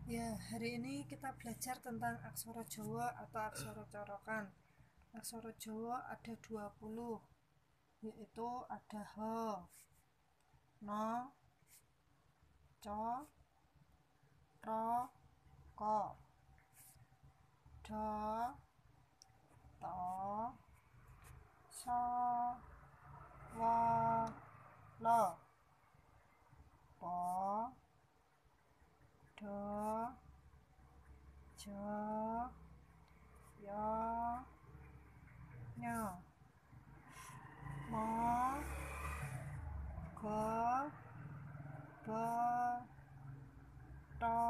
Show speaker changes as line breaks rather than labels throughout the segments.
Ya, hari ini kita belajar tentang aksara Jawa atau aksara corokan. Aksara Jawa ada 20, yaitu ada ho, no, co, ro, ko, do, to, so, wo, lo, po, do, jo, yo, nyo, mo, go, bo, to,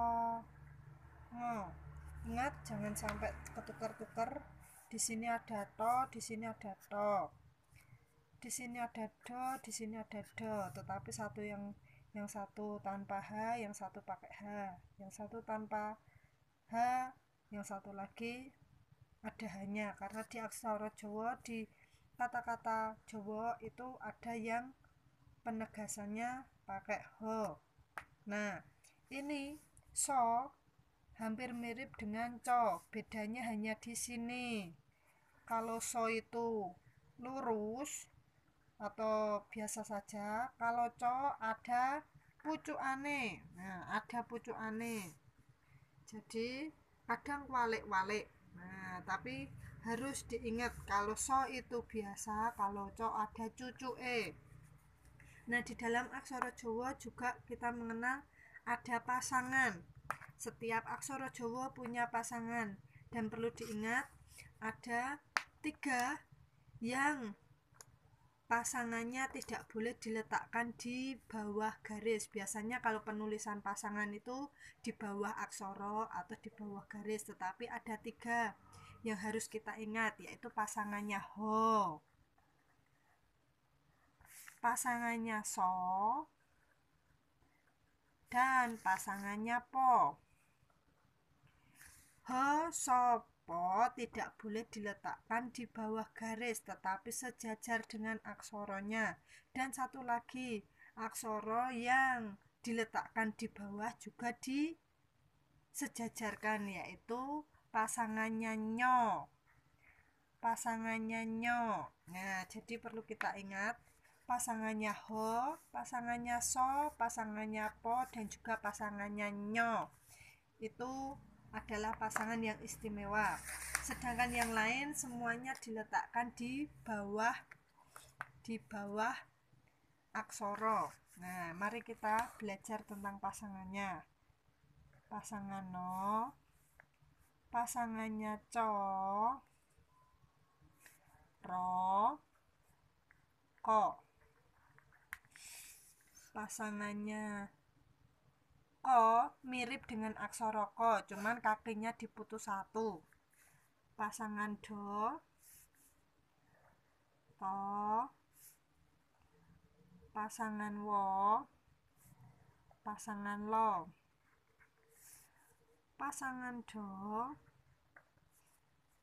ngo. Ingat jangan sampai ketukar-tukar. Di sini ada to, di sini ada to. Di sini ada do, di sini ada do, tetapi yang satu tanpa h, yang satu pakai h. Yang satu tanpa h, yang satu lagi ada hanya, karena di aksara Jawa, di kata-kata Jawa itu ada yang penegasannya pakai ho. Nah, ini so hampir mirip dengan co, bedanya hanya di sini. Kalau so itu lurus atau biasa saja, kalau co ada pucukane. Nah, ada pucukane. Jadi kadang walik-walik. Nah, tapi harus diingat kalau so itu biasa, kalau co ada cucuke. Nah, di dalam aksara Jawa juga kita mengenal ada pasangan. Setiap aksara Jawa punya pasangan dan perlu diingat ada 3 yang pasangannya tidak boleh diletakkan di bawah garis. Biasanya kalau penulisan pasangan itu di bawah aksara atau di bawah garis, tetapi ada 3 yang harus kita ingat, yaitu pasangannya ho, pasangannya so, dan pasangannya po. Ho, so, po tidak boleh diletakkan di bawah garis, tetapi sejajar dengan aksoronya. Dan satu lagi, aksara yang diletakkan di bawah juga disejajarkan, yaitu pasangannya nyo. Pasangannya nyo. Nah, jadi perlu kita ingat pasangannya ho, pasangannya so, pasangannya po, dan juga pasangannya nyo. Itu adalah pasangan yang istimewa. Sedangkan yang lain semuanya diletakkan di bawah aksara. Nah, mari kita belajar tentang pasangannya. Pasangan no, pasangannya co, ro, ko. Pasangannya ko mirip dengan aksara ko, cuman kakinya diputus satu. Pasangan do, to, pasangan wo, pasangan lo. Pasangan do,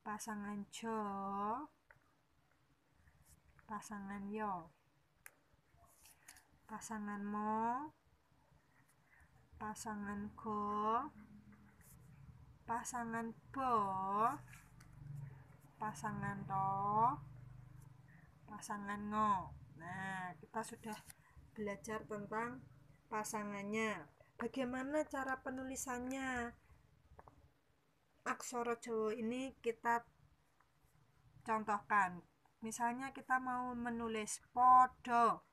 pasangan jo, pasangan yo. Pasangan mo, pasangan go, pasangan bo, pasangan to, pasangan ngo. Nah, kita sudah belajar tentang pasangannya. Bagaimana cara penulisannya? Aksara Jawa ini kita contohkan. Misalnya kita mau menulis podo.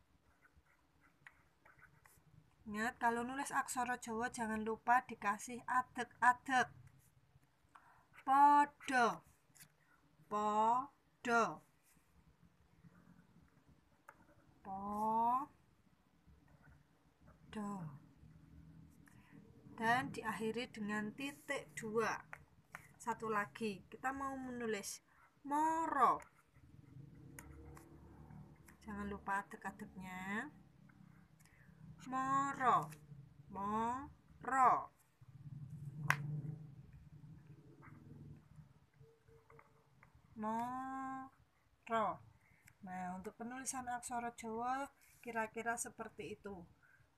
Ingat, kalau nulis aksara Jawa jangan lupa dikasih adeg-adeg. Podo, podo, podo. Dan diakhiri dengan titik 2. Satu lagi, kita mau menulis moro. Jangan lupa adeg-adegnya. Moro, moro. Moro. Nah, untuk penulisan aksara Jawa kira-kira seperti itu.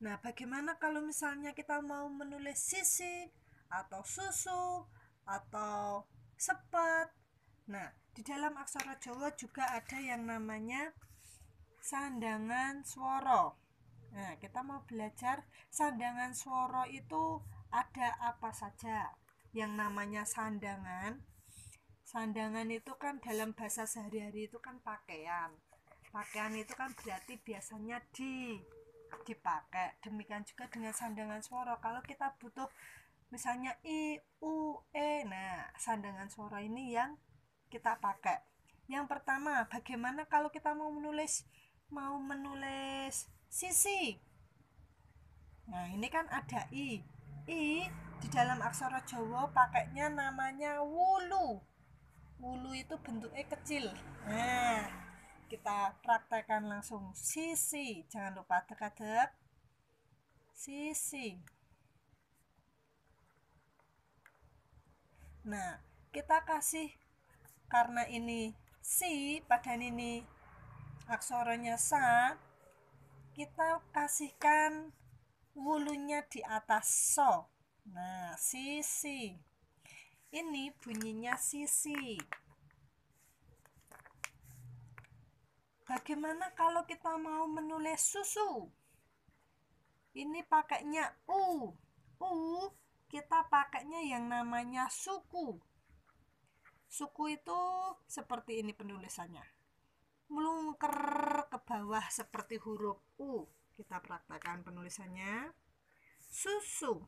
Nah, bagaimana kalau misalnya kita mau menulis sisi atau susu, atau sepet. Nah, di dalam aksara Jawa juga ada yang namanya sandangan swara. Nah, kita mau belajar sandangan swara itu ada apa saja. Yang namanya sandangan. Sandangan itu kan dalam bahasa sehari-hari itu kan pakaian. Pakaian itu kan berarti biasanya dipakai. Demikian juga dengan sandangan swara. Kalau kita butuh misalnya i, u, e, nah sandangan swara ini yang kita pakai. Yang pertama, bagaimana kalau kita mau menulis sisi. Nah, ini kan ada i. I di dalam aksara Jawa pakainya namanya wulu. Wulu itu bentuknya kecil. Nah, kita praktekkan langsung. Sisi, jangan lupa adek-adek. Sisi. Nah, kita kasih, karena ini si, padahal ini aksaranya sa, kita kasihkan wulunya di atas so. Nah, sisi. Ini bunyinya sisi. Bagaimana kalau kita mau menulis susu? Ini pakainya u. U kita pakainya yang namanya suku. Suku itu seperti ini penulisannya. Melungker ke bawah seperti huruf u. Kita praktekkan penulisannya. Susu.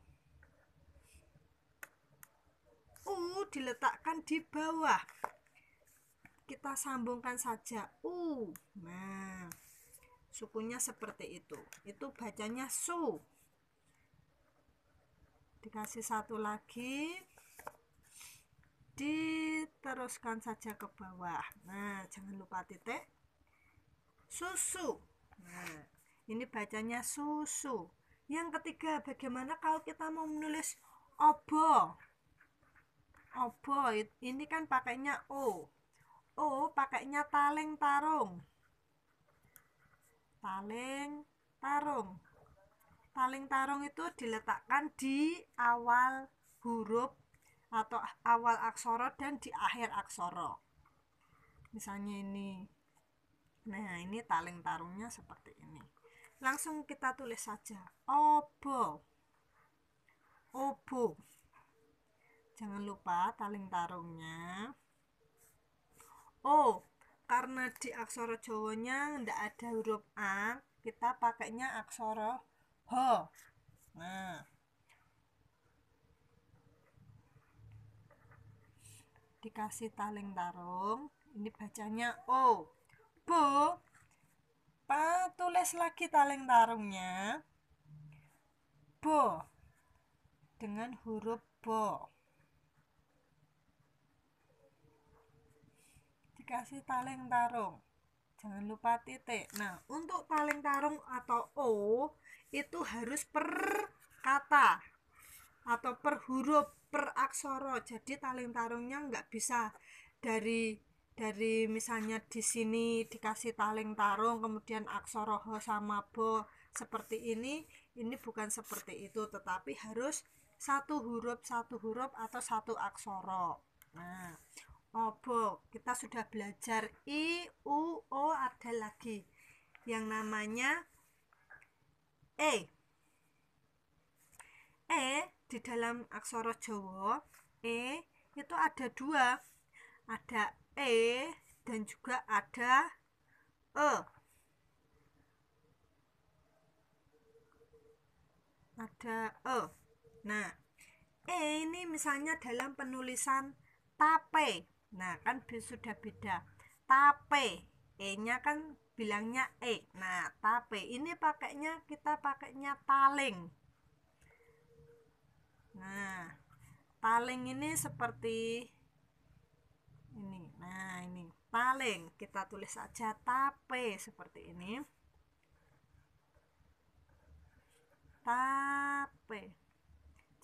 U diletakkan di bawah. Kita sambungkan saja u. Nah, sukunya seperti itu. Itu bacanya su. Dikasih satu lagi. Diteruskan saja ke bawah. Nah, jangan lupa titik. Susu. Nah, ini bacanya susu. Yang ketiga, bagaimana kalau kita mau menulis obo? Obo ini kan pakainya o. O pakainya taleng tarung. Taleng tarung. Taleng tarung itu diletakkan di awal huruf atau awal aksara dan di akhir aksara. Misalnya ini. Nah, ini taleng tarungnya seperti ini. Langsung kita tulis saja. Obo. Obo. Jangan lupa taleng tarungnya. O, karena di aksara Jawanya tidak ada huruf A, kita pakainya aksara H. Nah, dikasih taleng tarung, ini bacanya O. Bo, tulis lagi taleng tarungnya. Bo, dengan huruf Bo. Dikasih taleng tarung, jangan lupa titik. Nah, untuk taleng tarung atau O itu harus per kata atau per huruf, per aksara. Jadi taleng tarungnya nggak bisa dari misalnya di sini dikasih taleng tarung kemudian aksara H sama Bo seperti ini bukan seperti itu, tetapi harus satu huruf atau satu aksara. Nah, obo, kita sudah belajar i, u, o, ada lagi yang namanya e. E di dalam aksara Jawa, e itu ada dua, ada e dan juga ada e. Ada e. Nah, e ini misalnya dalam penulisan tape. Nah, kan sudah beda. Tape, e-nya kan bilangnya e. Nah, tape ini kita pakainya taleng. Nah, taleng ini seperti ini. Nah, ini taleng. Kita tulis saja tape seperti ini. Tape.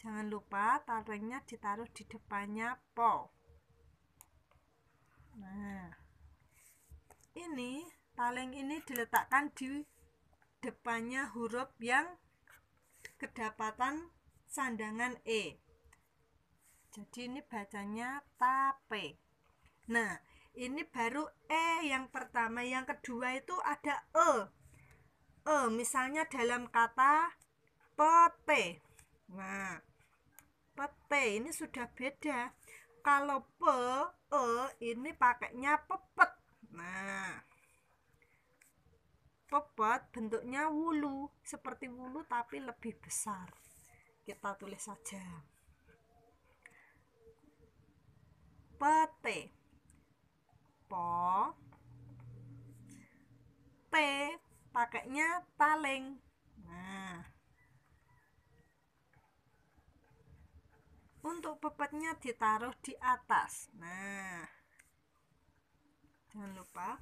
Jangan lupa talengnya ditaruh di depannya po. Nah, ini taleng ini diletakkan di depannya huruf yang kedapatan sandangan e. Jadi ini bacanya tape. Nah, ini baru yang pertama. Yang kedua itu ada misalnya dalam kata pete. Nah, pete ini sudah beda. Kalau ini pakainya pepet. Nah, pepet bentuknya wulu, seperti wulu tapi lebih besar. Kita tulis saja. Pete. Po. T pakainya taling. Nah, untuk pepetnya ditaruh di atas. Nah, jangan lupa.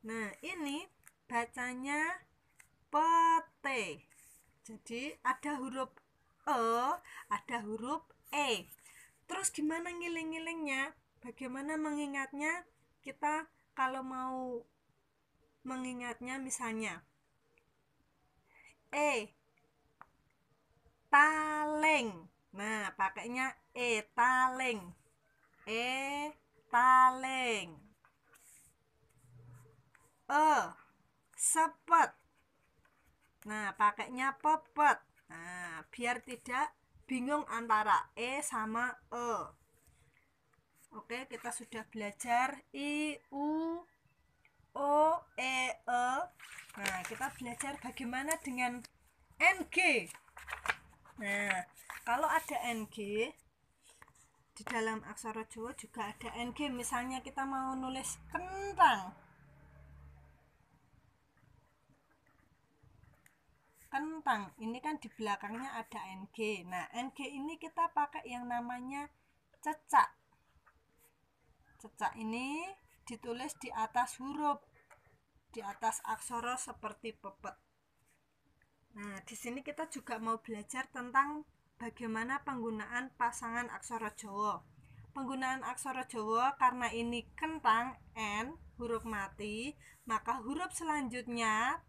Nah, ini bacanya pete. Jadi ada huruf ada huruf Terus gimana ngiling-ngilingnya? Bagaimana mengingatnya? Kita kalau mau mengingatnya misalnya taling. Nah, pakainya taling. Taling. Sepet. Nah, pakainya pepet. Nah, biar tidak bingung antara sama Oke, kita sudah belajar I, U, O, Nah, kita belajar bagaimana dengan NG. Nah, kalau ada NG di dalam aksara Jawa juga ada NG. Misalnya kita mau nulis kentang. Kentang, ini kan di belakangnya ada NG. Nah, NG ini kita pakai yang namanya cecak. Cecak ini ditulis di atas huruf, di atas aksara seperti pepet. Nah, di sini kita juga mau belajar tentang bagaimana penggunaan pasangan aksara Jawa. Penggunaan aksara Jawa karena ini kentang N huruf mati, maka huruf selanjutnya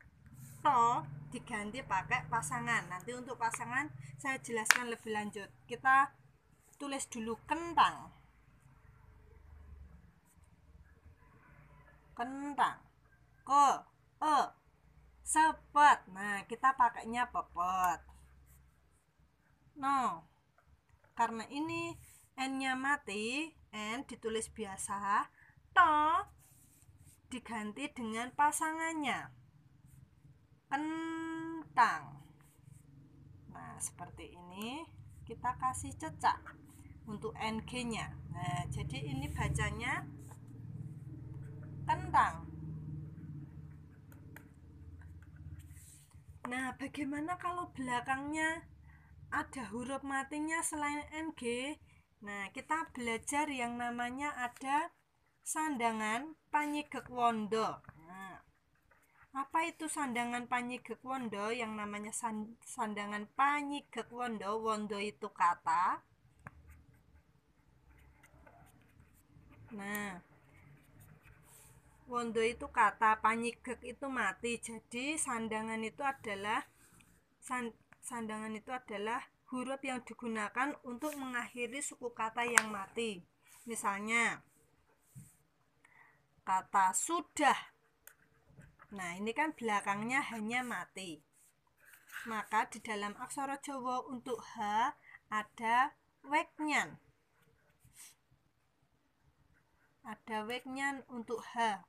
to diganti pakai pasangan. Nanti untuk pasangan saya jelaskan lebih lanjut. Kita tulis dulu kentang. Kentang. Sepet. Nah, kita pakainya pepet. No. Karena ini N-nya mati, N ditulis biasa, to diganti dengan pasangannya. Kentang. Nah, seperti ini kita kasih cecak untuk NG-nya. Nah, jadi ini bacanya kentang. Nah, bagaimana kalau belakangnya ada huruf matinya selain NG? Nah, kita belajar yang namanya ada sandangan panyigek wondo. Nah, apa itu sandangan panyigek wondo? Yang namanya sandangan panyigek wondo. Wondo itu kata. Nah, wondo itu kata, panyigek itu mati. Jadi sandangan itu adalah huruf yang digunakan untuk mengakhiri suku kata yang mati. Misalnya kata sudah. Nah, ini kan belakangnya hanya mati. Maka di dalam aksara Jawa untuk H ada weknyan. Ada weknyan untuk H.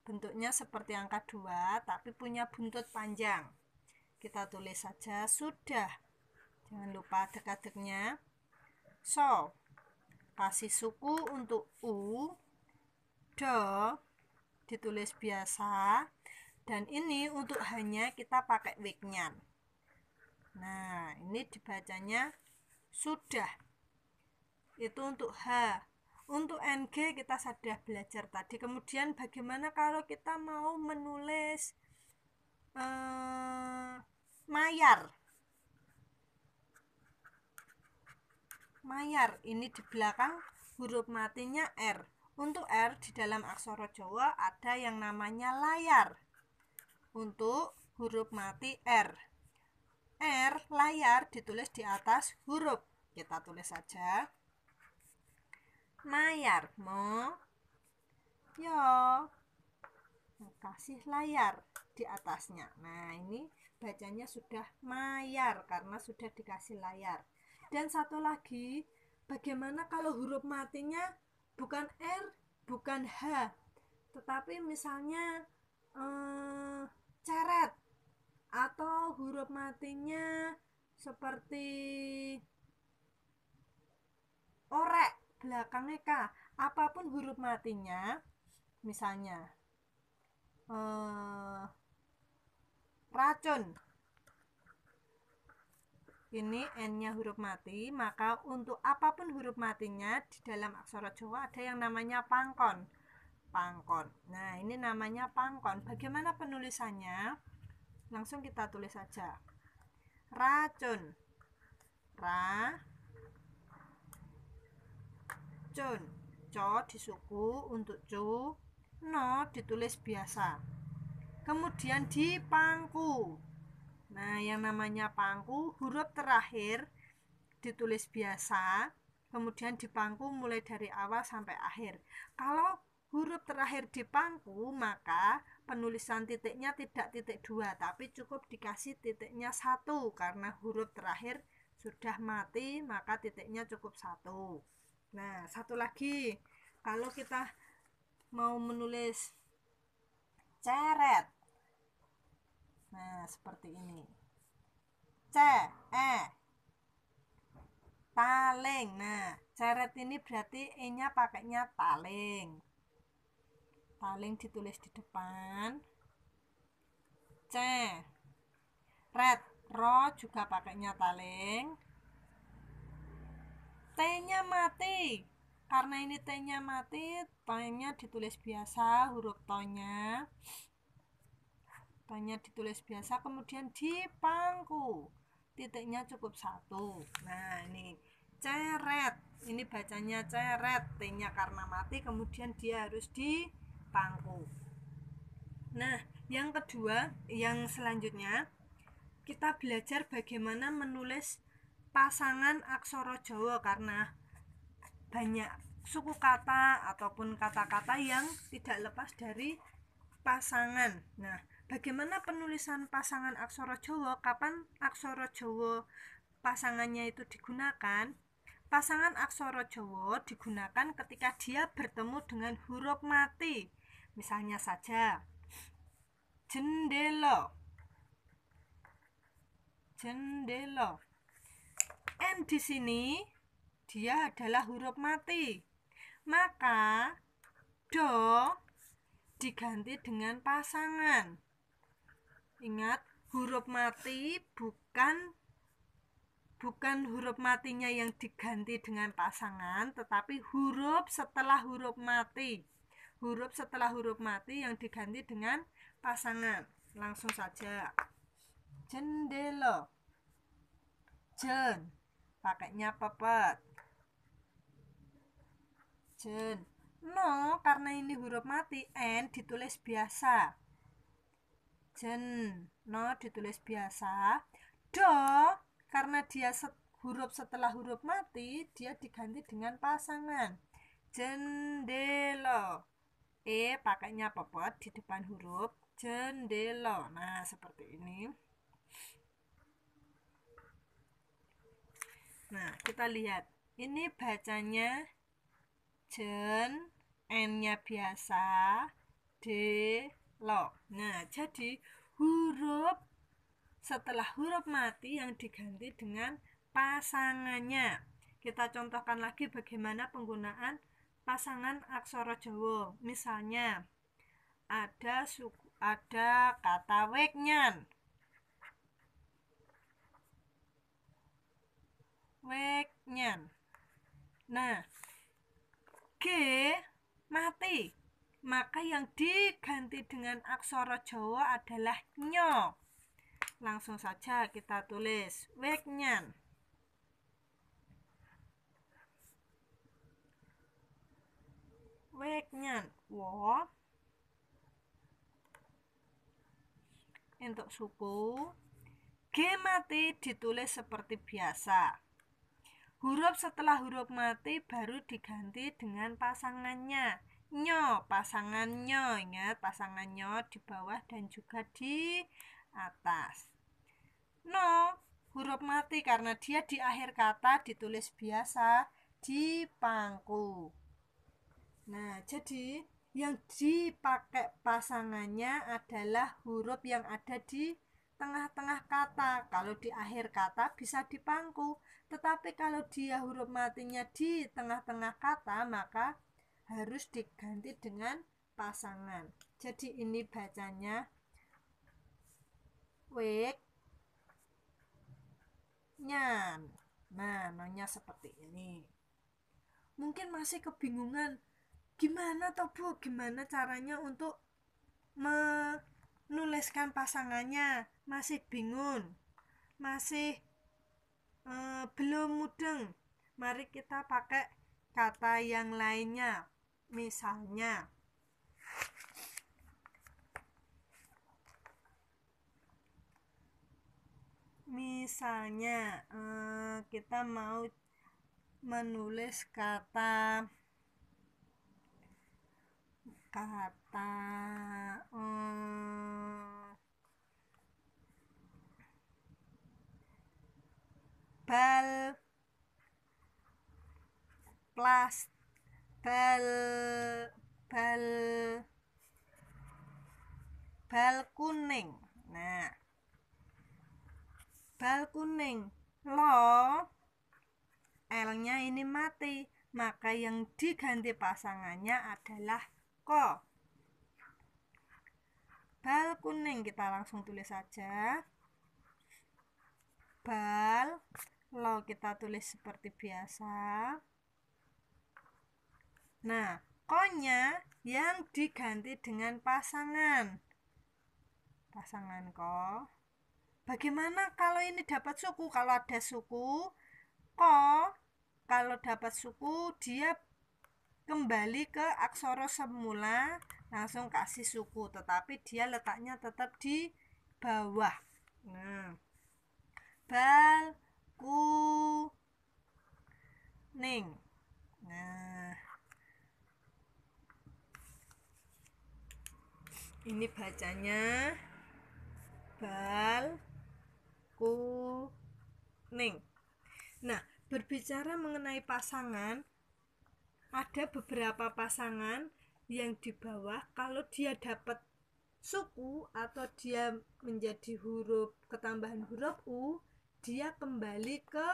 Bentuknya seperti angka 2 tapi punya buntut panjang. Kita tulis saja sudah. Jangan lupa dek-deknya. So, kasih suku untuk U. Do ditulis biasa. Dan ini untuk hanya kita pakai weknyan. Nah, ini dibacanya sudah. Itu untuk H. Untuk NG kita sudah belajar tadi. Kemudian bagaimana kalau kita mau menulis mayar. Mayar ini di belakang huruf matinya R. Untuk R di dalam aksara Jawa ada yang namanya layar. Untuk huruf mati R. R layar ditulis di atas huruf. Kita tulis saja mayar. Yo, kasih layar di atasnya. Nah, ini bacanya sudah mayar karena sudah dikasih layar. Dan satu lagi, bagaimana kalau huruf matinya bukan R, bukan H, tetapi misalnya ceret, atau huruf matinya seperti orek, belakangnya K. Apapun huruf matinya, misalnya racun, ini N-nya huruf mati, maka untuk apapun huruf matinya di dalam aksara Jawa ada yang namanya pangkon. Nah, ini namanya pangkon. Bagaimana penulisannya? Langsung kita tulis saja. Racun. Racun. Co disuku untuk cu. No ditulis biasa. Kemudian di pangku. Nah, yang namanya pangku, huruf terakhir ditulis biasa, kemudian di pangku mulai dari awal sampai akhir. Kalau huruf terakhir di pangku, maka penulisan titiknya tidak titik 2, tapi cukup dikasih titiknya 1, karena huruf terakhir sudah mati, maka titiknya cukup 1. Nah, satu lagi, kalau kita mau menulis ceret, nah seperti ini, taling. Nah, ceret ini berarti E-nya pakainya taling. Taling ditulis di depan. Red, ro juga pakainya taling. T-nya mati. Karena ini T-nya mati, T-nya ditulis biasa, huruf T-nya. T-nya ditulis biasa, kemudian di pangku. Titiknya cukup 1. Nah, ini ceret, ini bacanya ceret, T-nya karena mati, kemudian dia harus di pangku. Nah, yang kedua, yang selanjutnya kita belajar bagaimana menulis pasangan aksara Jawa, karena banyak suku kata ataupun kata-kata yang tidak lepas dari pasangan. Nah, bagaimana penulisan pasangan aksara Jawa? Kapan aksara Jawa pasangannya itu digunakan? Pasangan aksara Jawa digunakan ketika dia bertemu dengan huruf mati. Misalnya saja, jendela. N di sini dia adalah huruf mati. Maka do diganti dengan pasangan. Ingat, huruf mati bukan huruf matinya yang diganti dengan pasangan, tetapi huruf setelah huruf mati. Huruf setelah huruf mati yang diganti dengan pasangan. Langsung saja. Jendela. Jen, pakainya pepet. Jen. No, karena ini huruf mati, N ditulis biasa. Jen, no ditulis biasa. Do, karena dia huruf setelah huruf mati, dia diganti dengan pasangan. Jendela. E pakainya pepet di depan huruf jendela. Nah, seperti ini. Nah, kita lihat. Ini bacanya jen, N-nya biasa, D, lo. Nah, jadi huruf setelah huruf mati yang diganti dengan pasangannya. Kita contohkan lagi bagaimana penggunaan pasangan aksara Jawa. Misalnya, ada kata weknyan. Nah, G mati, maka yang diganti dengan aksara Jawa adalah nyo. Langsung saja kita tulis weknyan. Wo. Untuk suku, G mati ditulis seperti biasa. Huruf setelah huruf mati baru diganti dengan pasangannya. Nyo, pasangan nyo. Ingat, pasangan nyo di bawah dan juga di atas. No, huruf mati karena dia di akhir kata ditulis biasa di pangku. Nah, jadi yang dipakai pasangannya adalah huruf yang ada di tengah-tengah kata. Kalau di akhir kata bisa di pangku, tetapi kalau dia huruf matinya di tengah-tengah kata, maka harus diganti dengan pasangan. Jadi ini bacanya wek nyan. Nah, nonya seperti ini. Mungkin masih kebingungan, gimana toh Bu, gimana caranya untuk menuliskan pasangannya? Masih bingung, masih belum mudeng. Mari kita pakai kata yang lainnya. Misalnya kita mau menulis kata bal kuning. Nah, bal kuning, lo L-nya ini mati, maka yang diganti pasangannya adalah ko. Bal kuning, kita langsung tulis saja. Bal, lo kita tulis seperti biasa. Nah, ko-nya yang diganti dengan pasangan ko. Bagaimana kalau ini dapat suku? Kalau ada suku ko, kalau dapat suku dia kembali ke aksara semula, langsung kasih suku, tetapi dia letaknya tetap di bawah. Nah, bal kuning. Nah, ini bacanya bal kuning. Nah, berbicara mengenai pasangan, ada beberapa pasangan yang di bawah kalau dia dapat suku atau dia menjadi huruf ketambahan huruf U, dia kembali ke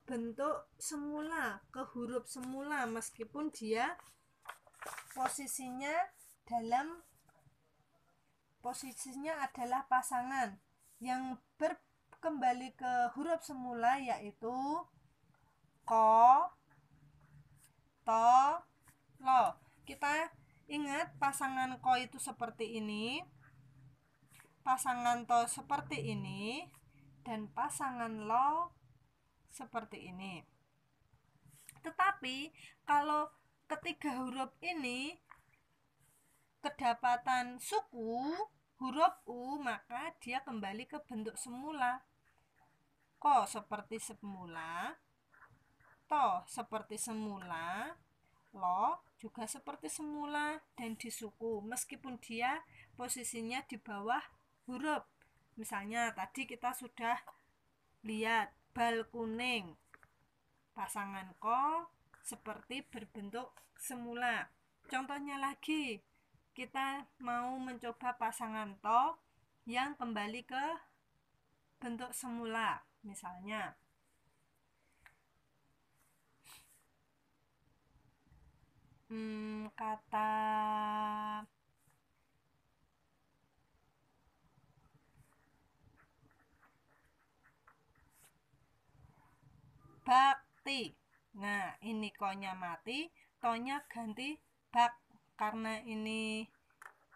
bentuk semula, ke huruf semula, meskipun dia posisinya adalah pasangan yang kembali ke huruf semula, yaitu ko, to, lo. Kita ingat pasangan ko itu seperti ini, pasangan to seperti ini, dan pasangan lo seperti ini. Tetapi kalau ketiga huruf ini kedapatan suku huruf U, maka dia kembali ke bentuk semula. Ko seperti semula, to seperti semula, lo juga seperti semula dan di suku, meskipun dia posisinya di bawah huruf. Misalnya tadi kita sudah lihat bal kuning, pasangan ko seperti berbentuk semula. Contohnya lagi, kita mau mencoba pasangan to yang kembali ke bentuk semula. Misalnya kata bakti. Nah, ini ko-nya mati, to-nya ganti bak. Karena ini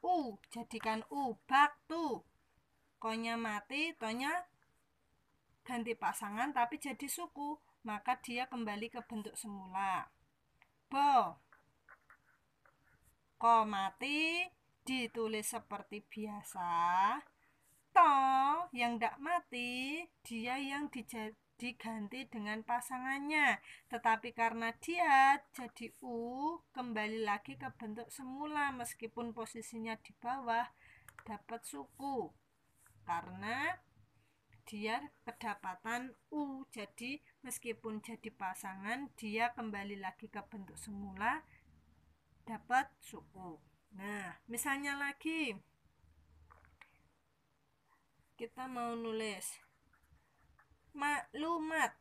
U, jadikan U, baktu. Ko-nya mati, to-nya ganti pasangan tapi jadi suku, maka dia kembali ke bentuk semula. Bo, ko mati ditulis seperti biasa. To yang tidak mati, dia yang diganti dengan pasangannya. Tetapi karena dia jadi U, kembali lagi ke bentuk semula meskipun posisinya di bawah, dapat suku. Karena dia kedapatan U, jadi meskipun jadi pasangan, dia kembali lagi ke bentuk semula, dapat suku. Nah, misalnya lagi kita mau nulis maklumat.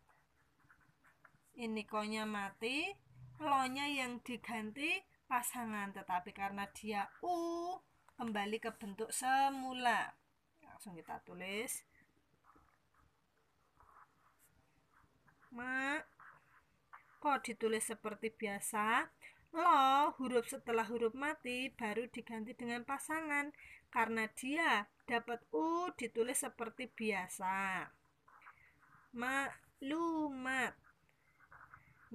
Ini ko-nya mati, lo-nya yang diganti pasangan, tetapi karena dia U, kembali ke bentuk semula. Langsung kita tulis mak. Kok ditulis seperti biasa? Lo, huruf setelah huruf mati baru diganti dengan pasangan. Karena dia dapat U, ditulis seperti biasa. Maklumat.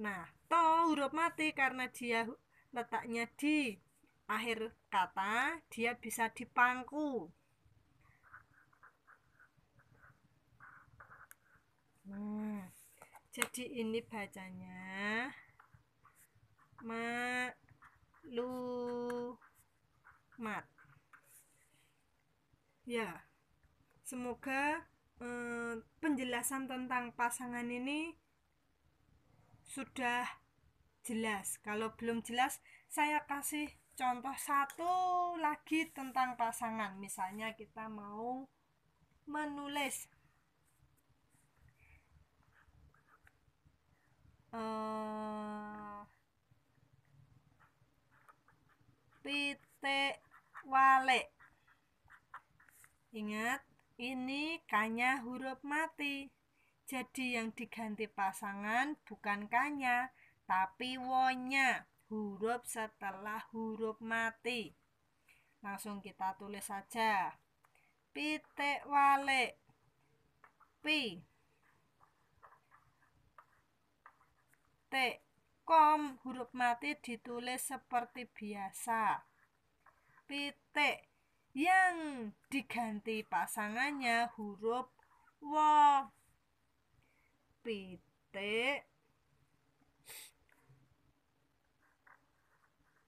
Nah, to huruf mati karena dia letaknya di akhir kata, dia bisa dipangku. Jadi ini bacanya maklumat. Ya, semoga penjelasan tentang pasangan ini sudah jelas. Kalau belum jelas, saya kasih contoh satu lagi tentang pasangan. Misalnya kita mau menulis pitik wale. Ingat, ini kanya huruf mati. Jadi yang diganti pasangan bukan kanya, tapi wonya, huruf setelah huruf mati. Langsung kita tulis saja. Pitik wale. Pi. T. Kom, huruf mati ditulis seperti biasa. Pitik. Yang diganti pasangannya huruf wo. Pitik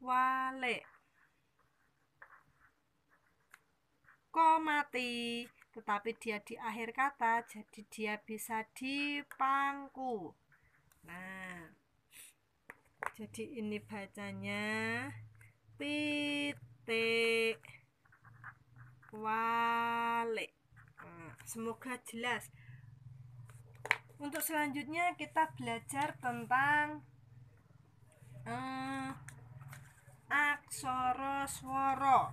wale. Ko mati, tetapi dia di akhir kata, jadi dia bisa dipangku. Nah, jadi ini bacanya pitik wale. Nah, semoga jelas. Untuk selanjutnya kita belajar tentang aksara swara.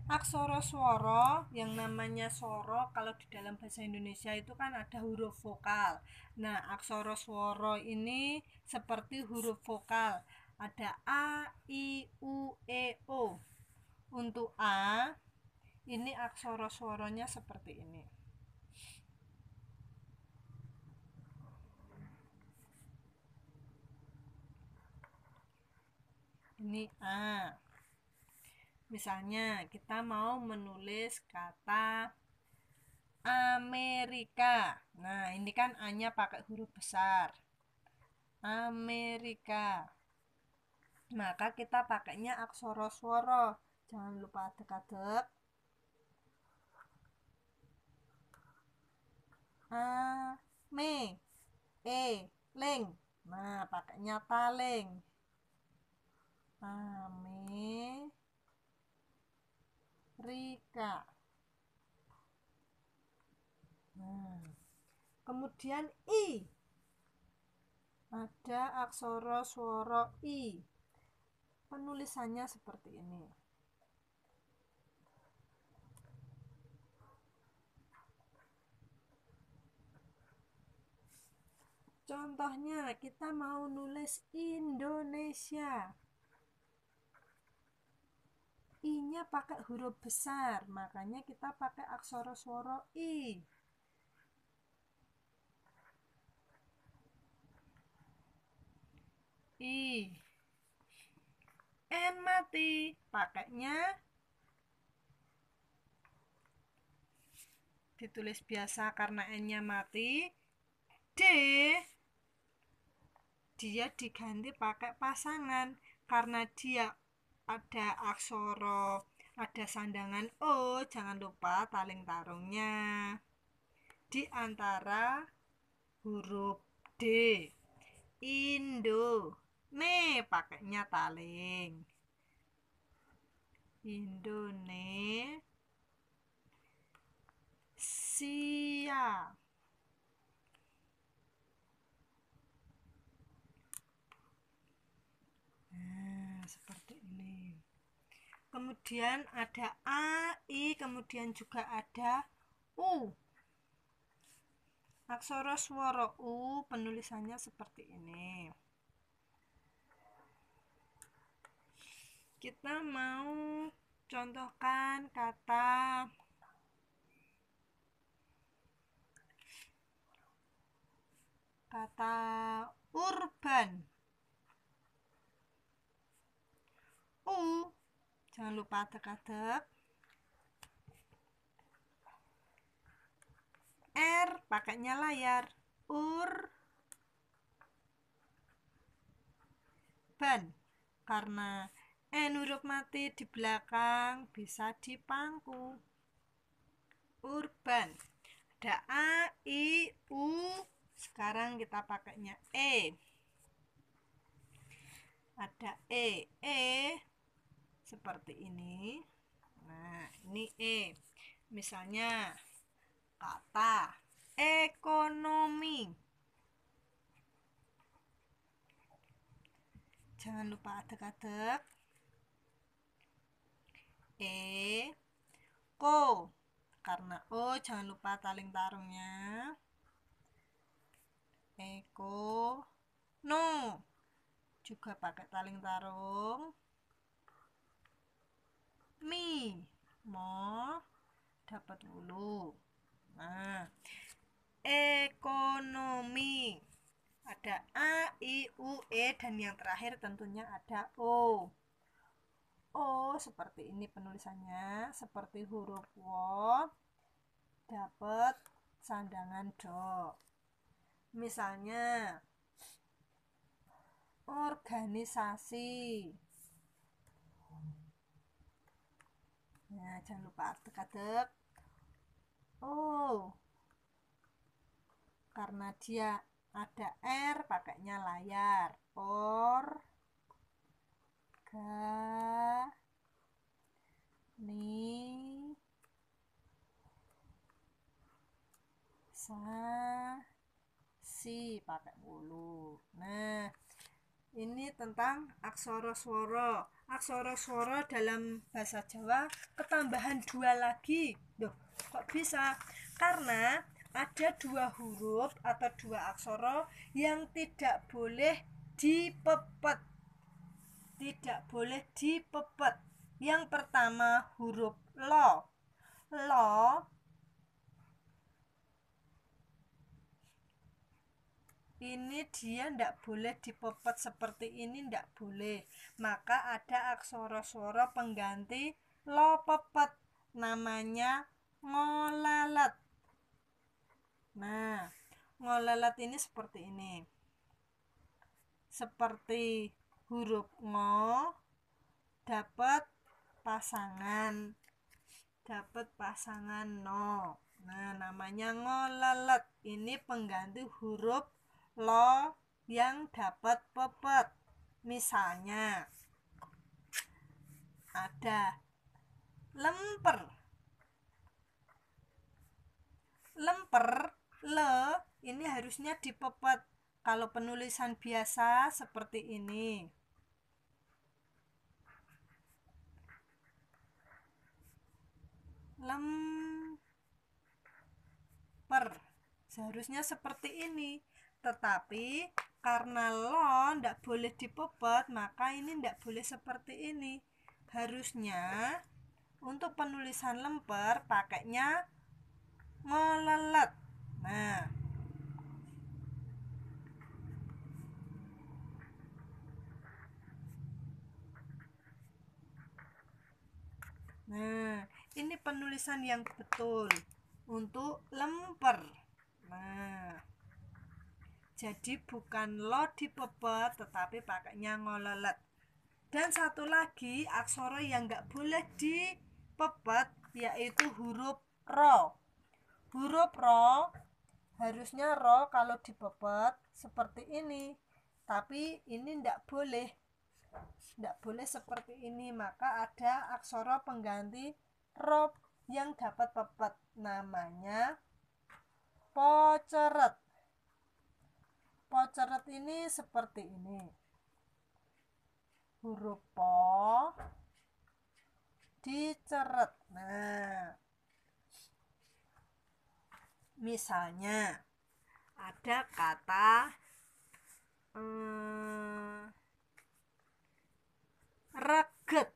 Aksara swara yang namanya swara kalau di dalam bahasa Indonesia itu kan ada huruf vokal. Nah, aksara swara ini seperti huruf vokal. Ada A, I, U, E, O. Untuk A, ini aksara swaranya seperti ini. Ini A. Misalnya kita mau menulis kata Amerika. Nah, ini kan A-nya pakai huruf besar. Amerika. Maka kita pakainya aksara swara. Jangan lupa adek-adek. A, me, e, ling. Nah, pakainya taling. Amerika. Nah, kemudian I. Ada aksara swara I. Penulisannya seperti ini. Contohnya kita mau nulis Indonesia. I-nya pakai huruf besar, makanya kita pakai aksara swara I. I. N mati, pakainya ditulis biasa karena N-nya mati. D, dia diganti pakai pasangan karena dia ada aksara, ada sandangan O, jangan lupa taling tarungnya di antara huruf D. Indo, pakainya taling. Indonesia. Nah, seperti ini. Kemudian ada A, I, kemudian juga ada U. Aksara swara U penulisannya seperti ini. Kita mau contohkan kata urban. U, jangan lupa adek-adek. R, pakainya layar. Urban, karena N huruf mati di belakang bisa dipangku. Urban. Ada A, I, U. Sekarang kita pakainya E. Ada E. Seperti ini. Nah, ini E. Misalnya kata ekonomi. Jangan lupa adek-adek. Ko, karena O jangan lupa taling tarungnya. No, juga pakai taling tarung. Mo, dapat hulu. Nah, ekonomi. Ada A, I, U, E, dan yang terakhir tentunya ada O. O seperti ini penulisannya, seperti huruf wo, dapat sandangan do. Misalnya organisasi. Nah, jangan lupa adek-adek. Karena dia ada R, pakainya layar. Pakai hulu. Nah, ini tentang aksara swara. Aksara swara dalam bahasa Jawa ketambahan 2 lagi. Loh, kok bisa? Karena ada 2 huruf atau 2 aksara yang tidak boleh dipepet. Tidak boleh dipepet. Yang pertama huruf lo. Ini dia tidak boleh dipepet seperti ini, tidak boleh. Maka ada aksara swara pengganti lo pepet, namanya ngolelet. Nah, ngolelet ini seperti ini. Seperti huruf ngo dapat pasangan no. Nah, namanya ngolelet. Ini pengganti huruf lo yang dapat pepet. Misalnya ada lemper. Le ini harusnya dipepet. Kalau penulisan biasa seperti ini. Lemper seharusnya seperti ini. Tetapi karena lo tidak boleh dipepet, maka ini tidak boleh seperti ini. Harusnya untuk penulisan lemper pakainya ngolelet. Nah, ini penulisan yang betul. untuk lemper. Nah, jadi bukan lo dipepet tetapi pakainya ngolelet. Dan satu lagi aksara yang nggak boleh dipepet yaitu huruf ro. Huruf ro harusnya ro kalau dipepet seperti ini, tapi ini nggak boleh seperti ini. Maka ada aksara pengganti ro yang dapat pepet, namanya poceret. Poceret ini seperti ini, huruf po diceret. Nah, misalnya ada kata reget.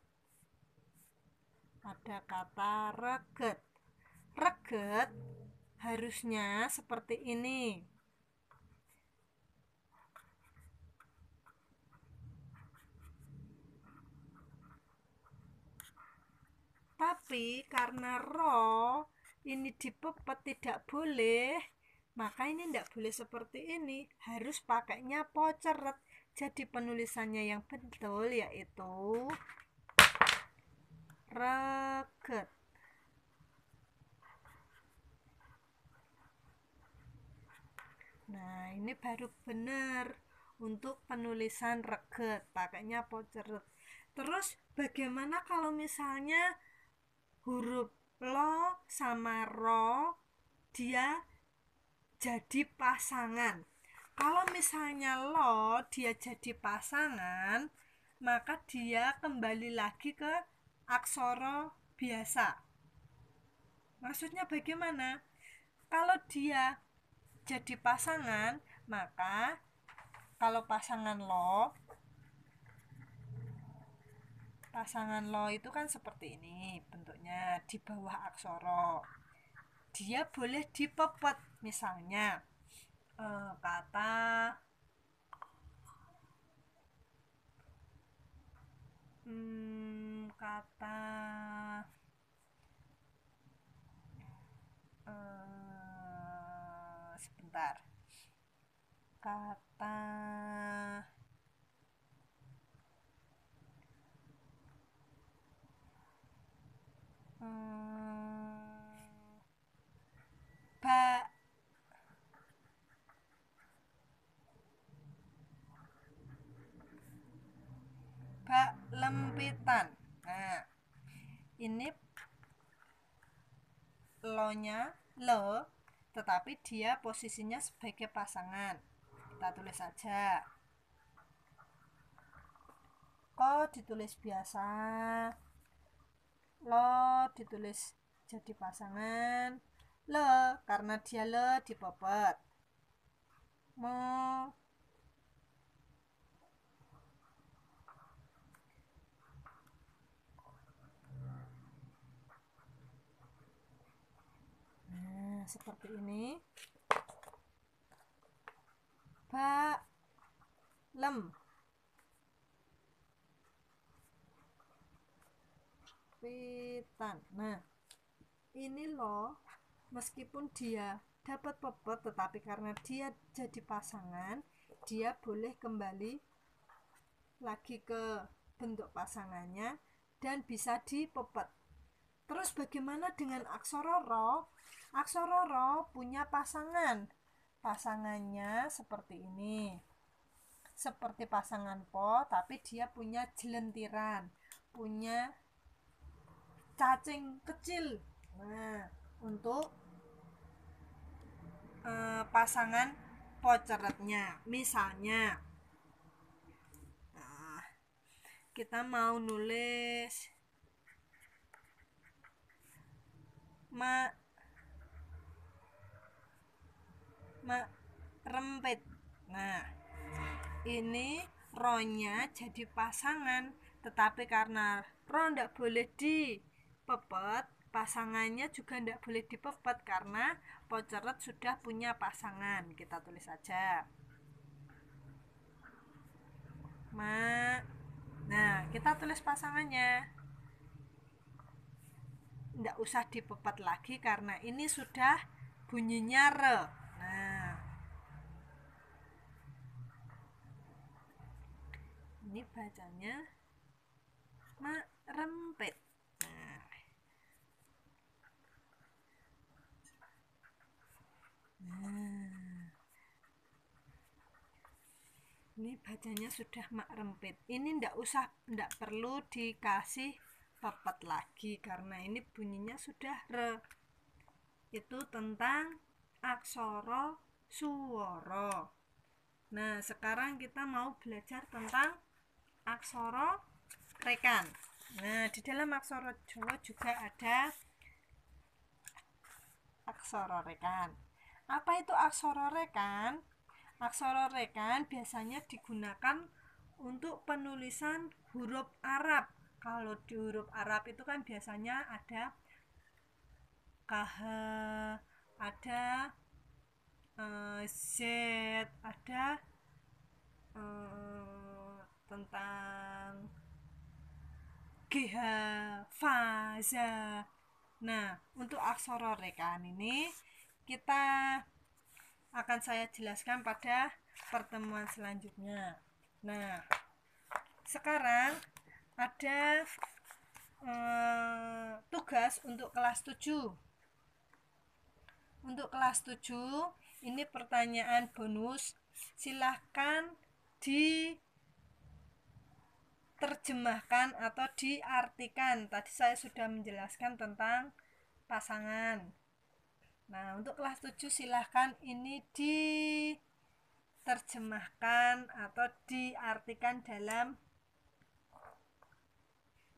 Ada kata reget. Reget harusnya seperti ini. Tapi karena ro ini dipepet tidak boleh, maka ini tidak boleh seperti ini, harus pakainya poceret. Jadi penulisannya yang betul yaitu reget. Nah, ini baru benar untuk penulisan reget, pakainya poceret. Terus bagaimana kalau misalnya huruf lo sama ro dia jadi pasangan? Kalau misalnya lo dia jadi pasangan, maka dia kembali lagi ke aksara biasa. Maksudnya bagaimana? Kalau dia jadi pasangan, maka kalau pasangan lo itu kan seperti ini bentuknya di bawah aksara. Dia boleh dipepet, misalnya kata sebentar, kata bak lempitan. Nah, ini lo nya lo, tetapi dia posisinya sebagai pasangan. Kita tulis saja. Ko ditulis biasa, lo ditulis jadi pasangan, le karena dia le dipepet, mo seperti ini. Ba lem pitan. Nah, ini loh, meskipun dia dapat pepet tetapi karena dia jadi pasangan, dia boleh kembali lagi ke bentuk pasangannya dan bisa dipepet. Terus bagaimana dengan aksara ro? Aksara ro punya pasangan. Pasangannya seperti ini. Seperti pasangan po, tapi dia punya jelentiran, punya cacing kecil. Nah, untuk pasangan poceretnya, misalnya kita mau nulis rempit. Nah, ini ro-nya jadi pasangan, tetapi karena ro ndak boleh dipepet, pasangannya juga ndak boleh dipepet karena poceret sudah punya pasangan. Kita tulis saja Nah, kita tulis pasangannya. ndak usah dipepet lagi karena ini sudah bunyinya re. Nah, ini bacanya merempet. Nah, ini bacanya sudah mak rempit. Ini ndak perlu dikasih pepet lagi karena ini bunyinya sudah re. Itu tentang aksara swara. Nah, sekarang kita mau belajar tentang aksara rekan. Nah, di dalam aksara Jawa juga ada aksara rekan. Apa itu aksara rekan? Aksara rekan biasanya digunakan untuk penulisan huruf Arab. Kalau di huruf Arab itu kan biasanya ada KH, ada Z, ada tentang GH, faza. Nah, untuk aksara rekan ini kita akan saya jelaskan pada pertemuan selanjutnya. Nah, sekarang ada tugas untuk kelas 7. Untuk kelas 7 ini pertanyaan bonus. Silahkan diterjemahkan atau diartikan. Tadi saya sudah menjelaskan tentang pasangan. Nah, untuk kelas 7 silahkan ini diterjemahkan atau diartikan dalam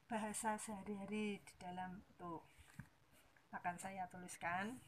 bahasa sehari-hari. Di dalam itu akan saya tuliskan.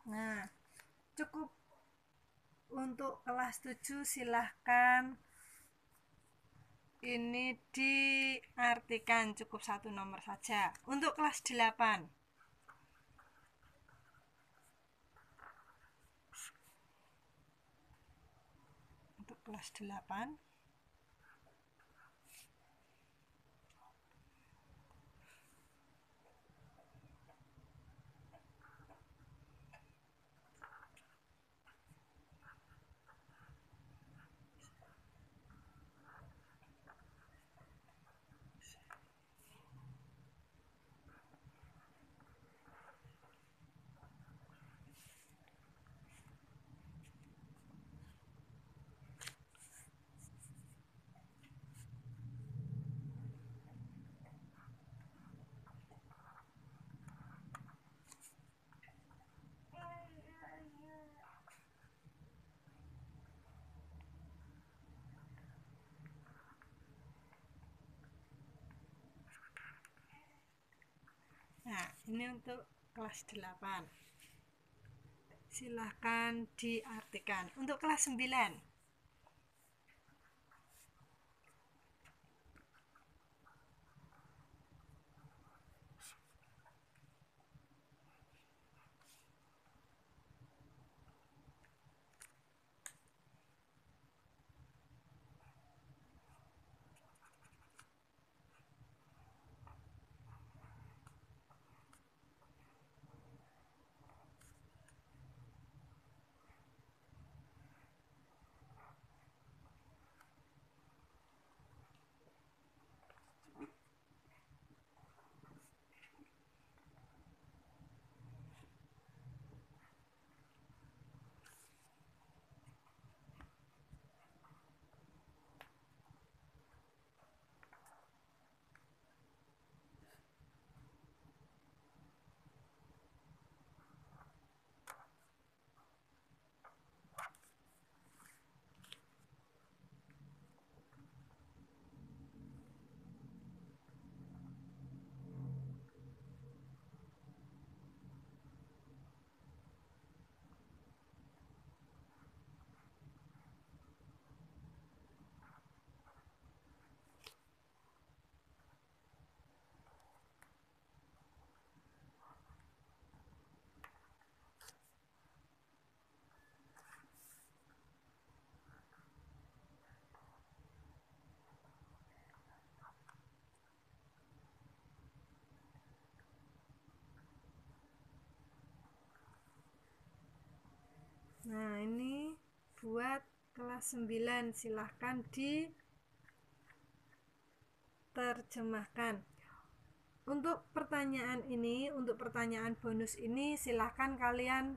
Nah, cukup untuk kelas 7 silahkan ini diartikan, cukup 1 nomor saja. Untuk kelas 8 untuk kelas 8 Nah, ini untuk kelas 8. Silahkan diartikan. Untuk kelas 9 Nah, ini buat kelas 9, silahkan diterjemahkan. Untuk pertanyaan ini, untuk pertanyaan bonus ini, silahkan kalian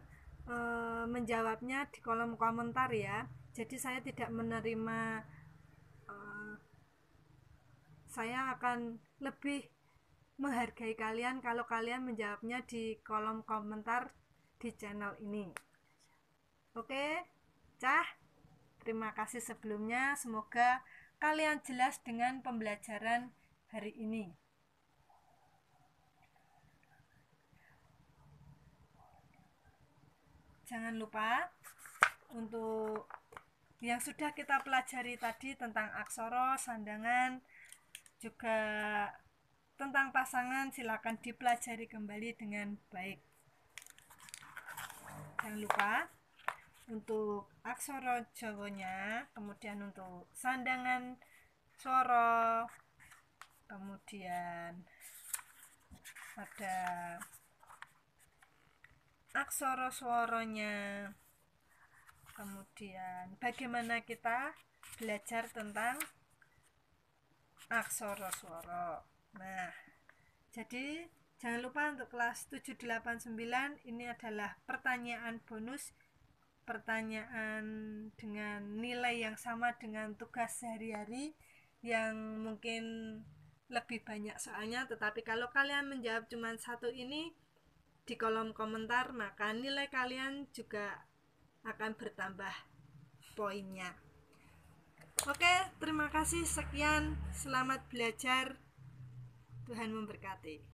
menjawabnya di kolom komentar ya. Jadi saya tidak menerima, saya akan lebih menghargai kalian kalau kalian menjawabnya di kolom komentar di channel ini. Oke, Cah, terima kasih sebelumnya. Semoga kalian jelas dengan pembelajaran hari ini. Jangan lupa untuk yang sudah kita pelajari tadi tentang aksara, sandangan, juga tentang pasangan, silakan dipelajari kembali dengan baik. Jangan lupa untuk aksara Jawanya, kemudian untuk sandangan swara, kemudian ada aksara suaranya, kemudian bagaimana kita belajar tentang aksara suara. Nah, jadi jangan lupa untuk kelas 7, 8, 9 ini adalah pertanyaan bonus, pertanyaan dengan nilai yang sama dengan tugas sehari-hari yang mungkin lebih banyak soalnya, tetapi kalau kalian menjawab cuma satu ini di kolom komentar, maka nilai kalian juga akan bertambah poinnya. Oke, terima kasih, sekian, selamat belajar, Tuhan memberkati.